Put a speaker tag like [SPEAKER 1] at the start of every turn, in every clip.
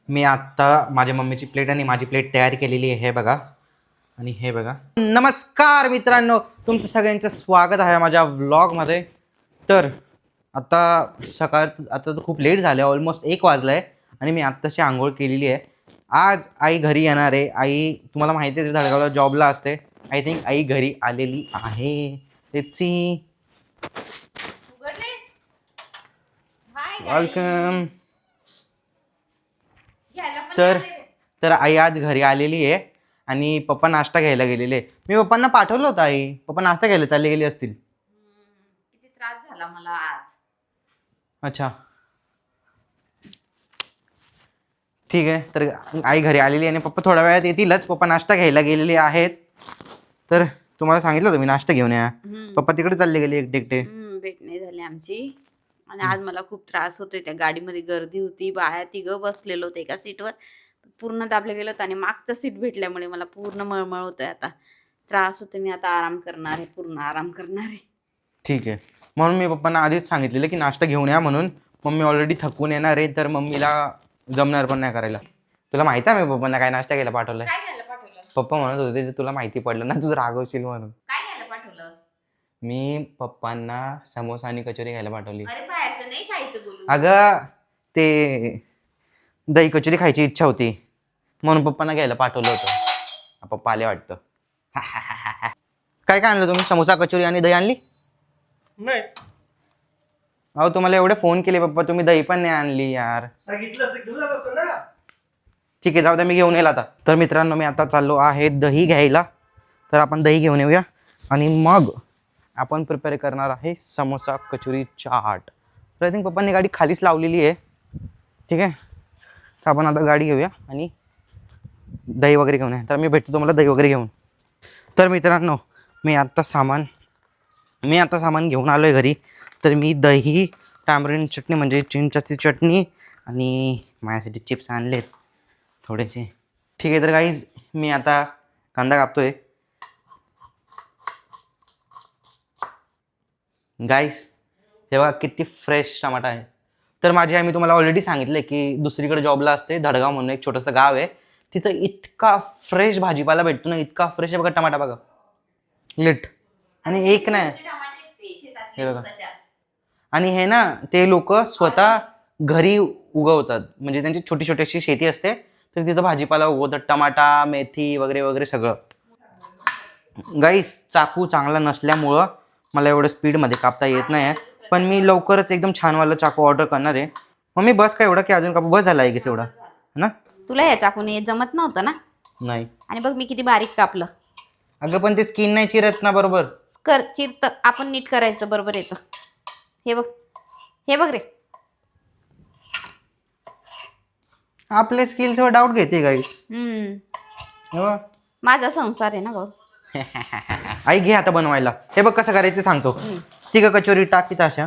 [SPEAKER 1] मी आत्ता माझ्या मम्मीची प्लेट आणि माझी प्लेट तयार केलेली आहे, हे बघा. आणि हे बघा. नमस्कार मित्रांनो, तुमचं सगळ्यांचं स्वागत आहे माझ्या व्लॉगमध्ये. तर आता आता तर खूप लेट झालं आहे, ऑलमोस्ट 1 वाजला आहे आणि मी आत्ताशी आंघोळ केलेली आहे. आज आई घरी येणार आहे. आई तुम्हाला माहिती आहे धडगावला जॉबला असते. आय थिंक आई घरी आलेली आहे. त्याची वेलकम. तर आई आज घरी आलेली आहे आणि पप्पा नाश्ता घ्यायला गेलेले. मी पप्पांना पाठवलं होतं. आई पप्पा नाश्ता घ्यायला चालले गेले असतील.
[SPEAKER 2] किती त्रास झाला मला आज.
[SPEAKER 1] अच्छा ठीक आहे. तर आई घरी आलेली आहे आणि पप्पा थोड्या वेळात येतीलच. पप्पा नाश्ता घ्यायला गेलेले आहेत. तर तुम्हाला सांगितलं होतं मी नाश्ता घेऊन या. पप्पा तिकडे चालले गेले एकटे एकटे.
[SPEAKER 2] भेट नाही झाली आमची. आणि आज मला खूप त्रास होतोय. त्या गाडीमध्ये गर्दी होती, बाहेर तिघं बसलेलो होते एका सीटवर. पूर्ण दाबले गेलो होतं आणि मागचं सीट भेटल्यामुळे मला पूर्ण मळमळ होतोय. आता त्रास होतोय. मी आता आराम करणार आहे, पूर्ण आराम करणार आहे.
[SPEAKER 1] ठीक आहे. म्हणून मी पप्पांना आधीच सांगितलेलं की नाश्ता घेऊन या म्हणून. मम्मी ऑलरेडी थकून येणार आहे, तर मम्मीला जमणार पण नाही करायला. तुला माहिती आहे मी पप्पांना काय नाश्ता घ्यायला पाठवलंय?
[SPEAKER 2] काय घ्यायला पाठवलं?
[SPEAKER 1] पप्पा म्हणत होते तुला माहिती पडलं ना तुझं रागवशील म्हणून.
[SPEAKER 2] काय घ्यायला पाठवलं?
[SPEAKER 1] मी पप्पांना समोसा आणि कचोरी घ्यायला पाठवली.
[SPEAKER 2] अरे बाहेरचं नाही खायचं बोलू.
[SPEAKER 1] अगं ते दही कचोरी खायची इच्छा होती म्हणून पप्पांना घ्यायला पाठवलं होतं. पप्पा आले वाटतं. काय काय आणलं तुम्ही? समोसा कचोरी आणि दही आणली
[SPEAKER 3] नाही?
[SPEAKER 1] अहो तुम्हाला एवढे फोन केले पप्पा, तुम्ही दही पण नाही आणली यार.
[SPEAKER 3] सांगितलं असतं घेऊन आलो असतो ना.
[SPEAKER 1] ठीक आहे जाऊ द्या, मी घेऊन येईल आता. तर मित्रांनो मी आता चाललो आहे दही घ्यायला. तर आपण दही घेऊन येऊया आणि मग आपण प्रिपेअर करणार आहे समोसा कचोरी चाट. तर आय थिंक पप्पांनी गाडी खालीच लावलेली आहे. ठीक आहे. तर आपण आता गाडी घेऊया आणि दही वगैरे घेऊन या. तर मी भेटतो तुम्हाला दही वगैरे घेऊन. तर मित्रांनो मी आता सामान घेऊन आलो आहे घरी. तर मी दही, टॅमरिंड चटणी म्हणजे चिंचाची चटणी आणि माझ्यासाठी चिप्स आणलेत थोडेसे. ठीक आहे. तर गाईज मी आता कांदा कापतोय. गाईस हे बघा किती फ्रेश टमाटा आहे. तर माझी आई, मी तुम्हाला ऑलरेडी सांगितलं की दुसरीकडे जॉबला असते. धडगाव म्हणून एक छोटंसं गाव आहे. तिथं इतका फ्रेश भाजीपाला भेटतो ना, इतका फ्रेश आहे. बघा टमाटा बघा लिट. आणि एक नाही, हे बघा. आणि हे ना ते लोक स्वतः घरी उगवतात. म्हणजे त्यांची छोटी छोटी अशी शेती असते. तर तिथं भाजीपाला उगवतात. टमाटा, मेथी वगैरे वगैरे सगळं. गाईस चाकू चांगला नसल्यामुळं मला एवढं स्पीडमध्ये कापता येत नाही आहे. पण मी लवकरच एकदम छानवाला चाकू ऑर्डर करणार आहे. मम्मी बस काय एवढा की अजून कापू? बस झाला आहे की एवढा ना.
[SPEAKER 2] तुला या चाकूने जमत नव्हतं ना.
[SPEAKER 1] नाही.
[SPEAKER 2] आणि बघ मी किती बारीक कापलं.
[SPEAKER 1] अगं पण ते स्किन नाही चिरत ना बरोबर.
[SPEAKER 2] चिरतं आपण नीट करायचं बरोबर येतं. हे बघ, हे बघ रे.
[SPEAKER 1] आपल्या स्किल्सवर डाऊट घेते गाईस.
[SPEAKER 2] माझा संसार आहे ना भाऊ.
[SPEAKER 1] आई घे आता बनवायला. हे बघ कसं करायचं सांगतो. तिघं कचोरी टाक तिथं अशा.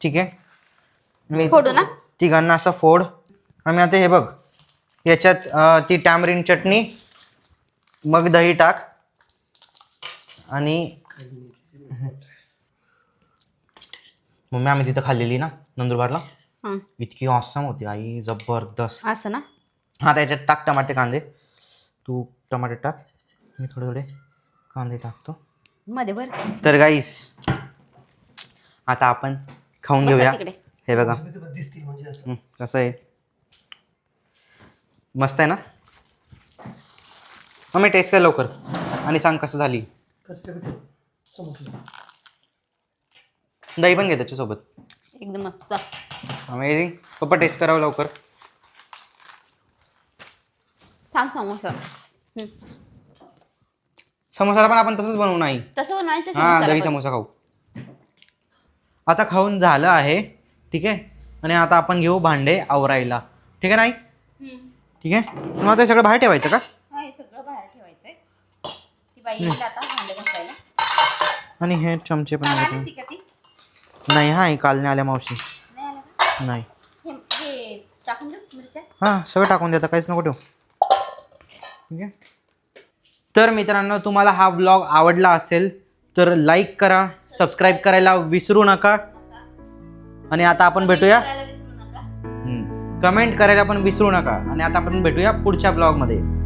[SPEAKER 1] ठीक आहे.
[SPEAKER 2] फोडू ना.
[SPEAKER 1] तिघांना असं फोड. आणि आता हे बघ याच्यात ती टॅमरिन चटणी, मग दही टाक. आणि मम्मी आम्ही तिथं खाल्लेली ना नंदुरबारला, इतकी ऑसम होती आई, जबरदस्त.
[SPEAKER 2] असं ना.
[SPEAKER 1] हा त्याच्यात टाक टमाटे कांदे. तू टमाटे टाक, मी थोडे थोडे कांदे टाकतो
[SPEAKER 2] मध्ये बर.
[SPEAKER 1] तर गाईस आता आपण खाऊन घेऊया. हे बघा कसं आहे, मस्त आहे ना. मम्मी टेस्ट कर लवकर आणि सांग कसं झाली. दही पण घे त्याच्यासोबत.
[SPEAKER 2] एकदम मस्त
[SPEAKER 1] अमेझिंग. पप्पा टेस्ट करावं लवकर.
[SPEAKER 2] सांग समोसा.
[SPEAKER 1] समोसाला पण आपण तसंच बनवू नाही.
[SPEAKER 2] तसं बनवायचं.
[SPEAKER 1] हां दही समोसा खाऊ. आता खाऊन झालं आहे. ठीक आहे. आणि आता आपण घेऊ भांडे आवरायला. ठीक आहे नाही. ठीक आहे. मग आता सगळं बाहेर ठेवायचं का?
[SPEAKER 2] हे सगळं बाहेर ठेवायचंय. ती बाई येईल आता भांडे घासायला.
[SPEAKER 1] आणि हे चमचे पण
[SPEAKER 2] ती का ती?
[SPEAKER 1] नाही. हा काल नाही आल्या मावशी.
[SPEAKER 2] नाही आला का?
[SPEAKER 1] नाही.
[SPEAKER 2] हे टाकून देऊ मिरच्या.
[SPEAKER 1] हां सगळं टाकून देता, काहीच नको ठेवू. ठीक आहे. तर मित्रांनो तुम्हाला हा व्लॉग आवडला असेल तर लाईक करा, सबस्क्राईब करायला विसरू नका. आणि आता आपण भेटूया कमेंट करायला पण विसरू नका आणि आता आपण भेटूया पुढच्या ब्लॉगमध्ये.